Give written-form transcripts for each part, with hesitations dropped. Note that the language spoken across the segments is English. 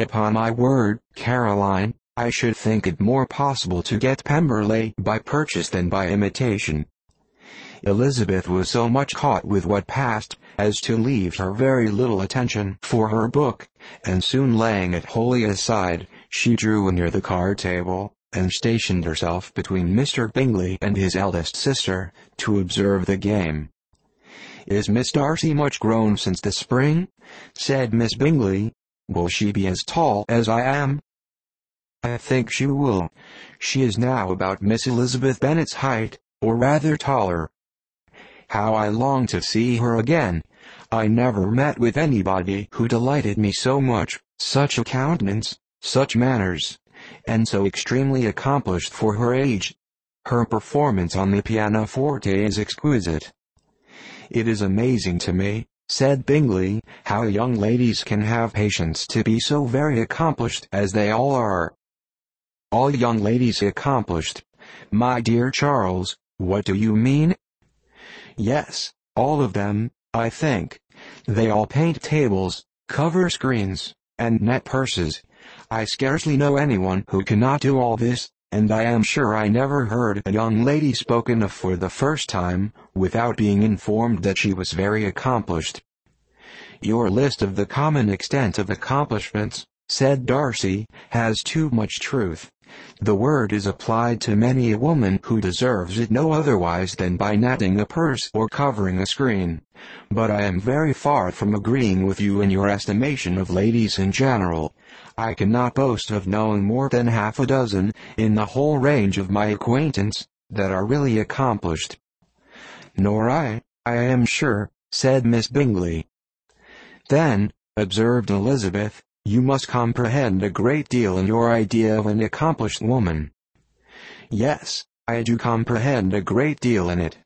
Upon my word, Caroline, I should think it more possible to get Pemberley by purchase than by imitation." Elizabeth was so much caught with what passed, as to leave her very little attention for her book, and soon laying it wholly aside, she drew near the card table, and stationed herself between Mr. Bingley and his eldest sister, to observe the game. "Is Miss Darcy much grown since the spring?" said Miss Bingley. "Will she be as tall as I am?" "I think she will. She is now about Miss Elizabeth Bennet's height, or rather taller. How I long to see her again! I never met with anybody who delighted me so much, such a countenance, such manners, and so extremely accomplished for her age. Her performance on the pianoforte is exquisite." "It is amazing to me," said Bingley, "how young ladies can have patience to be so very accomplished as they all are." "All young ladies accomplished? My dear Charles, what do you mean?" "Yes, all of them, I think. They all paint tables, cover screens, and net purses. I scarcely know anyone who cannot do all this, and I am sure I never heard a young lady spoken of for the first time, without being informed that she was very accomplished." "Your list of the common extent of accomplishments," said Darcy, "has too much truth. The word is applied to many a woman who deserves it no otherwise than by netting a purse or covering a screen. But I am very far from agreeing with you in your estimation of ladies in general. I cannot boast of knowing more than half a dozen, in the whole range of my acquaintance, that are really accomplished." "Nor I am sure," said Miss Bingley. "Then," observed Elizabeth, "you must comprehend a great deal in your idea of an accomplished woman." "Yes, I do comprehend a great deal in it."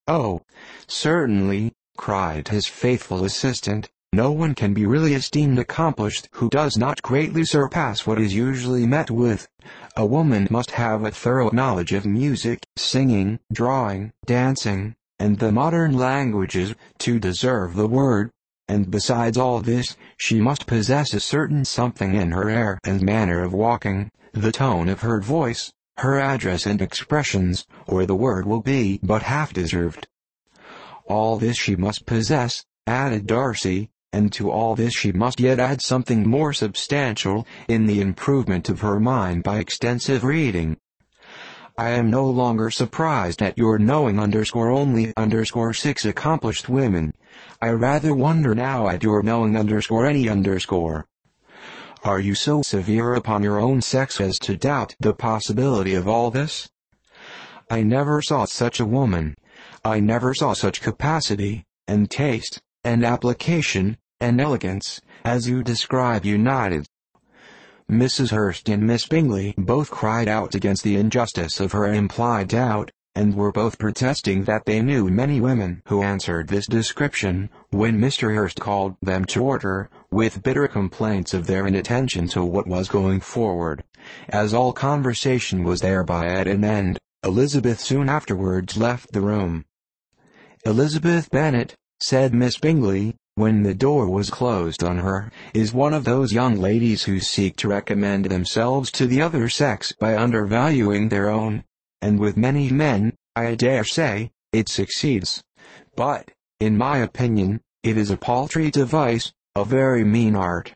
"Oh, certainly," cried his faithful assistant, "no one can be really esteemed accomplished who does not greatly surpass what is usually met with. A woman must have a thorough knowledge of music, singing, drawing, dancing, and the modern languages, to deserve the word. And besides all this, she must possess a certain something in her air and manner of walking, the tone of her voice, her address and expressions, or the word will be but half deserved. All this she must possess," added Darcy, "and to all this she must yet add something more substantial, in the improvement of her mind by extensive reading. I am no longer surprised at your knowing only 6 accomplished women. I rather wonder now at your knowing any. Are you so severe upon your own sex as to doubt the possibility of all this? I never saw such a woman. I never saw such capacity, and taste, and application, and elegance, as you describe united." Mrs. Hurst and Miss Bingley both cried out against the injustice of her implied doubt, and were both protesting that they knew many women who answered this description, when Mr. Hurst called them to order, with bitter complaints of their inattention to what was going forward. As all conversation was thereby at an end, Elizabeth soon afterwards left the room. "Elizabeth Bennet," said Miss Bingley, when the door was closed on her, "is one of those young ladies who seek to recommend themselves to the other sex by undervaluing their own, and with many men, I dare say, it succeeds. But, in my opinion, it is a paltry device, a very mean art,